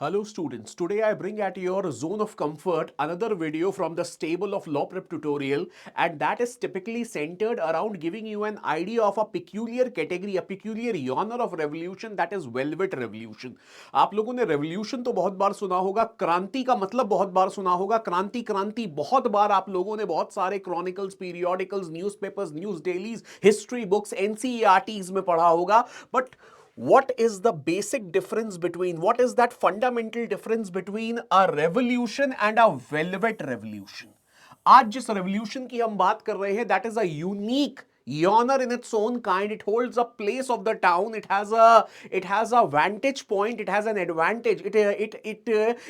Hello students, today I bring at your zone of comfort another video from the stable of Law Prep tutorial, and that is typically centered around giving you an idea of a peculiar category, a peculiar genre of revolution, that is velvet revolution. आप लोगों ने revolution तो बहुत बार सुना होगा, क्रांति का मतलब बहुत बार सुना होगा, क्रांति क्रांति बहुत बार आप लोगों ने बहुत सारे chronicles, periodicals, newspapers, news dailies, history books, NCERTs में पढ़ा होगा. But what is the basic difference between, what is that fundamental difference between a revolution and a velvet revolution? आज जिस revolution की हम बात कर रहे हैं, that is a unique genre in its own kind. It holds a place of the town. It has a vantage point. It has an advantage. It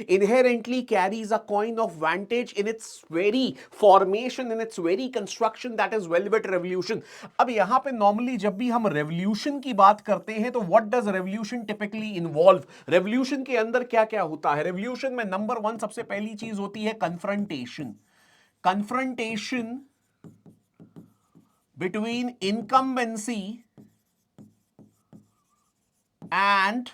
inherently carries a coin of vantage in its very formation, in its very construction. That is velvet revolution. अब यहां पे normally जब भी हम revolution की बात करते हैं तो what does revolution typically involve? revolution के अंदर क्या क्या होता है? revolution में नंबर 1 सबसे पहली चीज होती है confrontation. Confrontation between incumbency and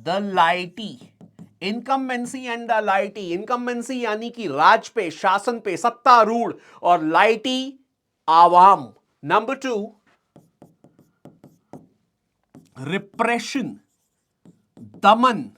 the laity. incumbency and the laity. incumbency यानी कि राज पे, शासन पे, सत्तारूढ़, और laity आवाम. नंबर 2, रिप्रेशन, दमन.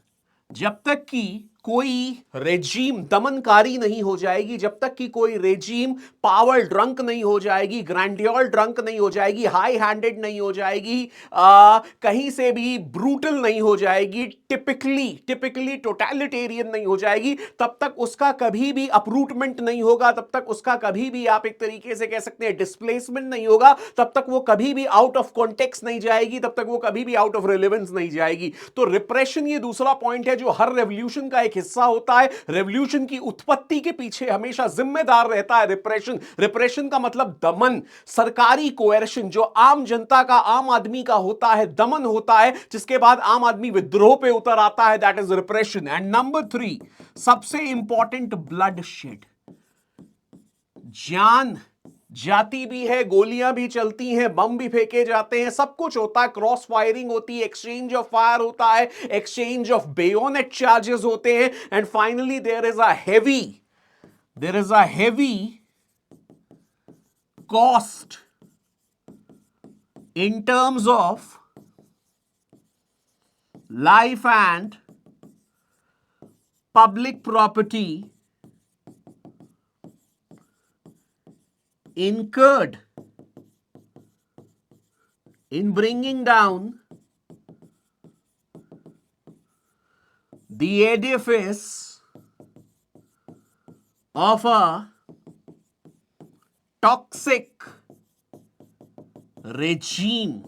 जब तक कि कोई रेजीम दमनकारी नहीं हो जाएगी, जब तक कि कोई रेजीम पावर ड्रंक नहीं हो जाएगी, ग्रैंडियोर ड्रंक नहीं हो जाएगी, हाई हैंडेड नहीं हो जाएगी, कहीं से भी ब्रूटल नहीं हो जाएगी, टिपिकली टोटलिटेरियन नहीं हो जाएगी, तब तक उसका कभी भी अपरूटमेंट नहीं होगा, तब तक उसका कभी भी आप एक तरीके से कह सकते हैं डिस्प्लेसमेंट नहीं होगा, तब तक वो कभी भी आउट ऑफ कॉन्टेक्स्ट नहीं जाएगी, तब तक वो कभी भी आउट ऑफ रिलेवेंस नहीं जाएगी. तो रिप्रेशन ये दूसरा पॉइंट है जो हर रेवोल्यूशन का एक हिस्सा होता है. रेवोल्यूशन की उत्पत्ति के पीछे हमेशा जिम्मेदार रहता है रिप्रेशन. रिप्रेशन का मतलब दमन, सरकारी कोएर्शन, जो आम जनता का, आम आदमी का होता है, दमन होता है, जिसके बाद आम आदमी विद्रोह पे उतर आता है. That is repression. And number 3, सबसे इंपॉर्टेंट, ब्लड शेड. जान जाती भी है, गोलियां भी चलती हैं, बम भी फेंके जाते हैं, सब कुछ होता है, क्रॉस फायरिंग होती है, एक्सचेंज ऑफ फायर होता है, एक्सचेंज ऑफ बेयोनेट चार्जेस होते हैं, and finally there is a heavy cost in terms of life and public property incurred in bringing down the edifice of a toxic regime.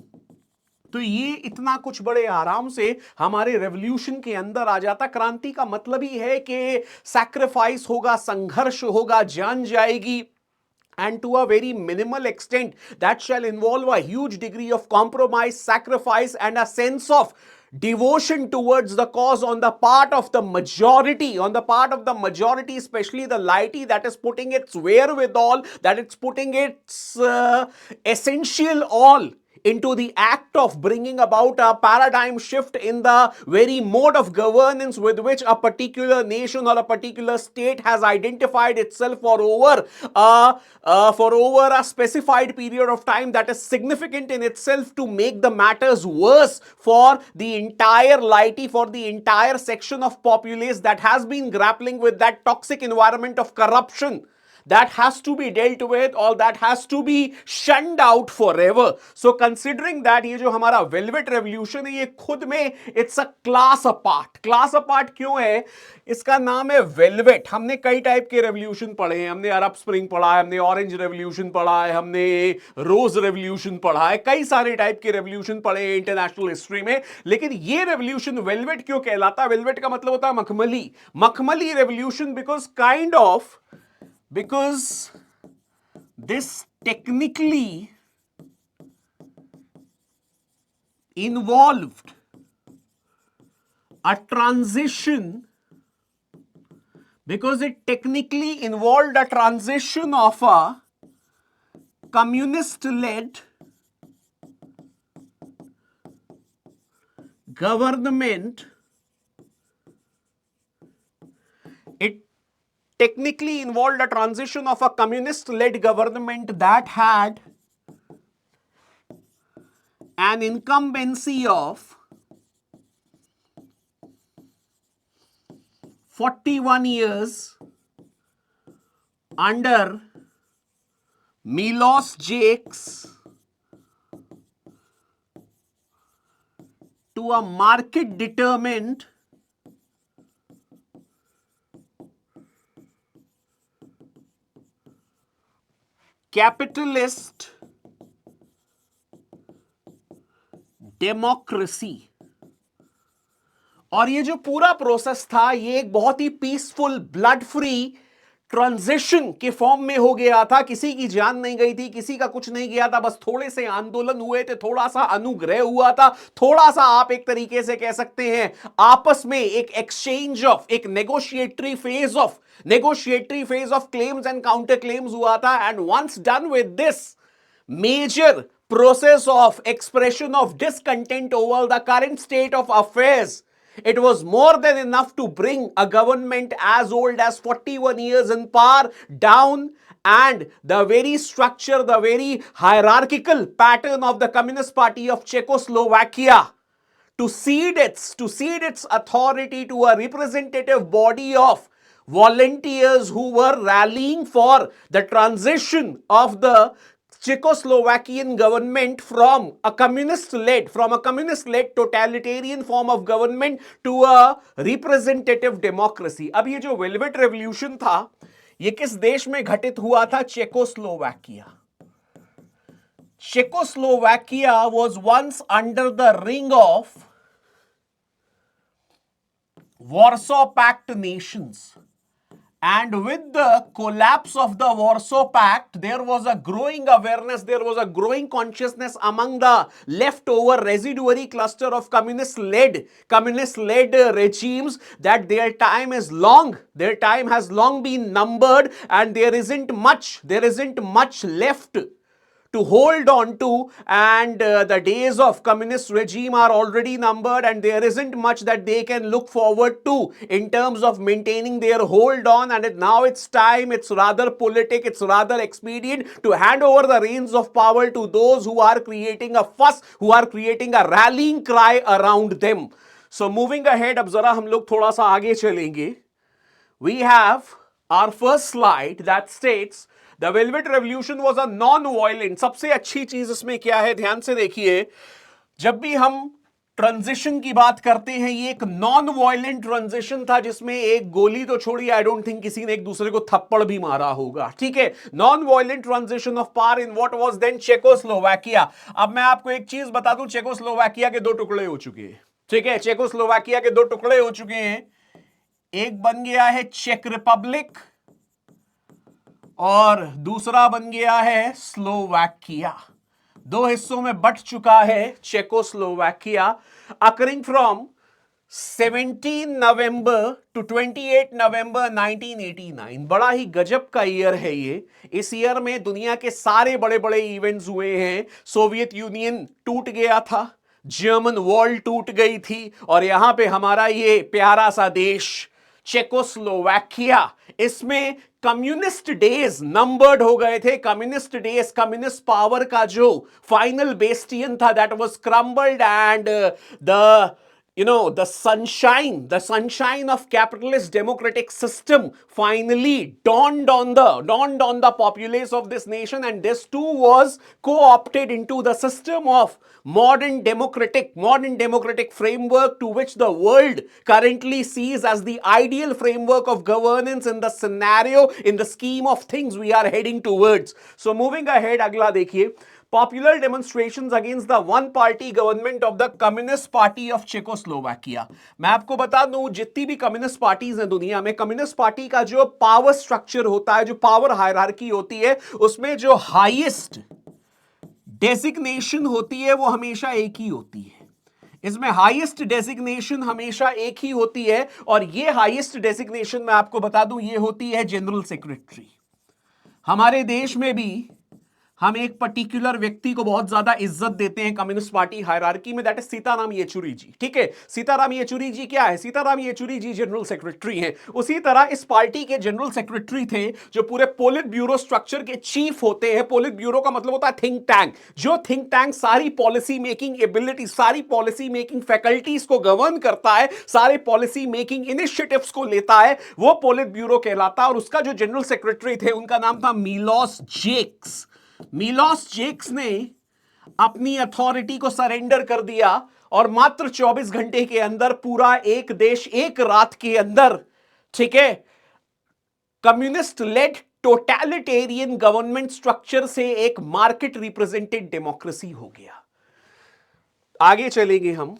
तो ये इतना कुछ बड़े आराम से हमारे रेवोल्यूशन के अंदर आ जाता. क्रांति का मतलब ही है कि सैक्रिफाइस होगा, संघर्ष होगा, जान जाएगी, and to a very minimal extent that shall involve a huge degree of compromise, sacrifice, and a sense of devotion towards the cause on the part of the majority, especially the laity, that is putting its wherewithal, that it's putting its essential all into the act of bringing about a paradigm shift in the very mode of governance with which a particular nation or a particular state has identified itself for over a specified period of time, that is significant in itself to make the matters worse for the entire laity, for the entire section of populace that has been grappling with that toxic environment of corruption that has to be dealt with, or that has to be shunned out forever. So considering that ये जो हमारा velvet revolution है, ये खुद में it's a class apart. Class apart क्यों है? इसका नाम है वेलवेट. हमने कई टाइप के रेवोल्यूशन पढ़े हैं. हमने अरब स्प्रिंग पढ़ा है, हमने ऑरेंज रेवोल्यूशन पढ़ा है, हमने रोज रेवोल्यूशन पढ़ा है, कई सारे टाइप के रेवोल्यूशन पढ़े हैं इंटरनेशनल हिस्ट्री में. लेकिन ये रेवोल्यूशन वेलवेट क्यों कहलाता है? वेलवेट का मतलब होता है मखमली. मखमली revolution because this technically involved a transition, because it technically involved a transition of a communist-led government technically involved a transition of a communist-led government that had an incumbency of 41 years under Milos Jakes to a market-determined capitalist democracy. और ये जो पूरा process था ये एक बहुत ही peaceful blood free transition के form में हो गया था। किसी की जान नहीं गई थी, किसी का कुछ नहीं गया था, बस थोड़े से आंदोलन हुए थे, थोड़ा सा अनुग्रह हुआ था, थोड़ा सा आप एक तरीके से कह सकते हैं आपस में एक एक्सचेंज ऑफ, एक negotiatory phase of claims and counter claims हुआ था। And once done with this major process of expression of discontent over the current state of affairs, it was more than enough to bring a government as old as 41 years in power down, and the very structure, the very hierarchical pattern of the Communist Party of Czechoslovakia to cede its authority to a representative body of volunteers who were rallying for the transition of the Czechoslovakian government from a communist-led totalitarian form of government to a representative democracy। अब ये जो velvet revolution था ये किस देश में घटित हुआ था? Czechoslovakia. Czechoslovakia was once under the ring of Warsaw Pact nations. And with the collapse of the Warsaw Pact, there was a growing awareness, there was a growing consciousness among the leftover residuary cluster of communist-led regimes that their time is long, their time has long been numbered, and there isn't much left to hold on to, and the days of communist regime are already numbered, and there isn't much that they can look forward to in terms of maintaining their hold on. And now it's time, it's rather politic, it's rather expedient to hand over the reins of power to those who are creating a fuss, who are creating a rallying cry around them. So moving ahead, अब जरा हम लोग थोड़ा सा आगे चलेंगे. We have our first slide that states The Velvet Revolution was a non-violent। सबसे अच्छी चीज इसमें क्या है, ध्यान से देखिए, जब भी हम ट्रांजिशन की बात करते हैं ये एक नॉन वायलेंट ट्रांजिशन था जिसमें एक गोली तो छोड़ी, आई डोंट थिंक किसी ने एक दूसरे को थप्पड़ भी मारा होगा, ठीक है। Non violent transition of power in what was then Czechoslovakia. अब मैं आपको एक चीज बता दूं, चेकोस्लोवाकिया के दो टुकड़े हो चुके हैं, ठीक है। चेकोस्लोवाकिया के दो टुकड़े हो चुके हैं, एक बन गया है चेक रिपब्लिक और दूसरा बन गया है स्लोवाकिया। दो हिस्सों में बट चुका है Czechoslovakia, occurring from 17 November to 28 November 1989। बड़ा ही गजब का ईयर है ये। इस ईयर में दुनिया के सारे बड़े बड़े इवेंट्स हुए हैं। सोवियत यूनियन टूट गया था, जर्मन वॉल टूट गई थी, और यहां पे हमारा ये प्यारा सा देश चेकोस्लोवाकिया, इसमें कम्युनिस्ट डेज नंबर्ड हो गए थे। कम्युनिस्ट डेज, कम्युनिस्ट पावर का जो फाइनल बेस्टियन था, that was crumbled, and the sunshine of capitalist democratic system finally dawned on the populace of this nation, and this too was co-opted into the system of modern democratic framework to which the world currently sees as the ideal framework of governance in the scenario, in the scheme of things we are heading towards. So moving ahead, अगला देखिए, Popular demonstrations against the one-party government of the Communist Party of Czechoslovakia। मैं आपको बता दूं, जितनी भी communist parties हैं दुनिया में, कम्युनिस्ट पार्टी का जो पावर स्ट्रक्चर होता है, जो पावर हायरार्की होती है, उसमें जो हाईएस्ट डेजिग्नेशन होती है वो हमेशा एक ही होती है। इसमें हाईएस्ट डेजिग्नेशन हमेशा एक ही होती है, और ये हाईएस्ट डेजिग्नेशन मैं आपको बता दूं ये होती है जनरल सेक्रेटरी। हमारे देश में भी हम एक पर्टिकुलर व्यक्ति को बहुत ज्यादा इज्जत देते हैं कम्युनिस्ट पार्टी हायरार्की में, दैट इज सीताराम येचुरी जी। ठीक है, सीताराम येचुरी जी क्या है? सीताराम येचुरी जी जनरल सेक्रेटरी हैं। उसी तरह इस पार्टी के जनरल सेक्रेटरी थे जो पूरे पोलिट ब्यूरो स्ट्रक्चर के चीफ होते हैं। पोलिट ब्यूरो का मतलब होता है थिंक टैंक। जो थिंक टैंक सारी पॉलिसी मेकिंग एबिलिटी, सारी पॉलिसी मेकिंग फैकल्टीज को गवर्न करता है, सारे पॉलिसी मेकिंग इनिशिएटिव्स को लेता है, वो पोलिट ब्यूरो कहलाता है। और उसका जो जनरल सेक्रेटरी थे उनका नाम था मिलोस जेक्स। मिलोस जेक्स ने अपनी अथॉरिटी को सरेंडर कर दिया और मात्र 24 घंटे के अंदर पूरा एक देश एक रात के अंदर, ठीक है, communist led totalitarian government structure से एक मार्केट रिप्रेजेंटेड डेमोक्रेसी हो गया। आगे चलेंगे हम।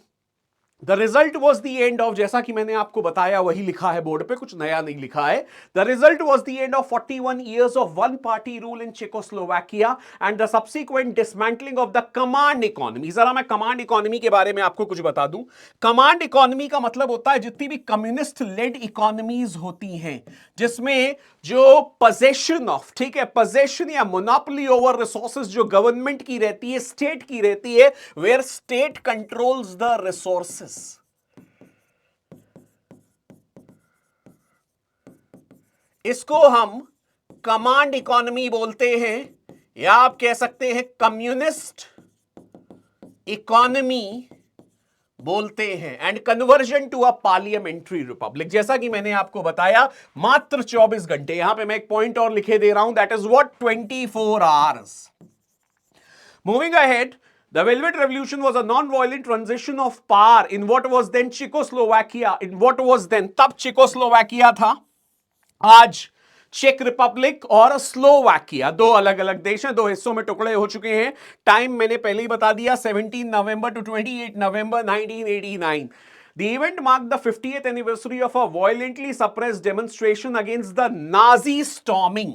The result was the end of, जैसा कि मैंने आपको बताया वही लिखा है बोर्ड पे, कुछ नया नहीं लिखा है। The result was the end of 41 years of one party rule in Czechoslovakia and the subsequent dismantling of the command economy। जरा मैं कमांड इकोनॉमी के बारे में आपको कुछ बता दूं। कमांड इकोनॉमी का मतलब होता है जितनी भी कम्युनिस्ट लेड इकोनॉमीज होती हैं जिसमें जो पोजेशन ऑफ, ठीक है, पोजेशन या मोनोपोली ओवर रिसोर्सेज जो गवर्नमेंट की रहती है, स्टेट की रहती है, where state controls the resources. इसको हम कमांड इकोनॉमी बोलते हैं, या आप कह सकते हैं कम्युनिस्ट इकोनॉमी बोलते हैं। And conversion to a parliamentary republic, जैसा कि मैंने आपको बताया मात्र 24 घंटे। यहां पे मैं एक पॉइंट और लिखे दे रहा हूं, that is what 24 hours। Moving ahead, the Velvet Revolution was a non-violent transition of power in what was then Czechoslovakia। in what was then, तब चेकोस्लोवाकिया था, आज चेक रिपब्लिक और स्लोवाकिया, दो अलग अलग देश हैं, दो हिस्सों में टुकड़े हो चुके हैं। टाइम मैंने पहले ही बता दिया, 17 November to 28 November 1989। The event marked the 50th anniversary of a violently suppressed demonstration against the Nazi storming।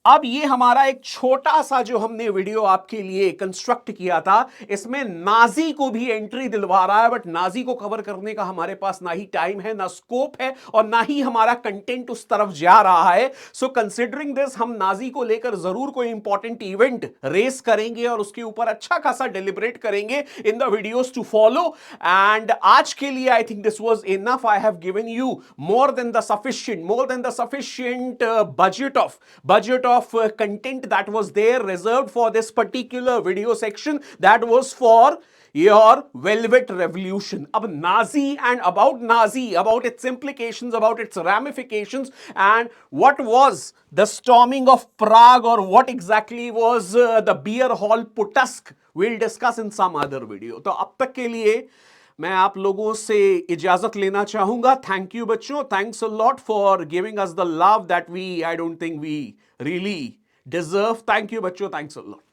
अब ये हमारा एक छोटा सा जो हमने वीडियो आपके लिए कंस्ट्रक्ट किया था, इसमें नाजी को भी एंट्री दिलवा रहा है, बट नाजी को कवर करने का हमारे पास ना ही टाइम है, ना स्कोप है, और ना ही हमारा कंटेंट उस तरफ जा रहा है। सो कंसिडरिंग दिस, हम नाजी को लेकर जरूर कोई इंपॉर्टेंट इवेंट रेस करेंगे और उसके ऊपर अच्छा खासा डिलिब्रेट करेंगे in the videos to follow. And आज के लिए I think this was enough. I have given you more than the sufficient budget of content that was there reserved for this particular video section, that was for your Velvet Revolution। अब Nazi and about its implications, about its ramifications, and what was the storming of Prague, or what exactly was the beer hall protest, we'll discuss in some other video। तो अब तक के लिए मैं आप लोगों से इजाजत लेना चाहूंगा। थैंक यू बच्चों, thanks a lot for giving us the love that we, I don't think we really deserve. Thank you बच्चों, थैंक्स अ लॉट।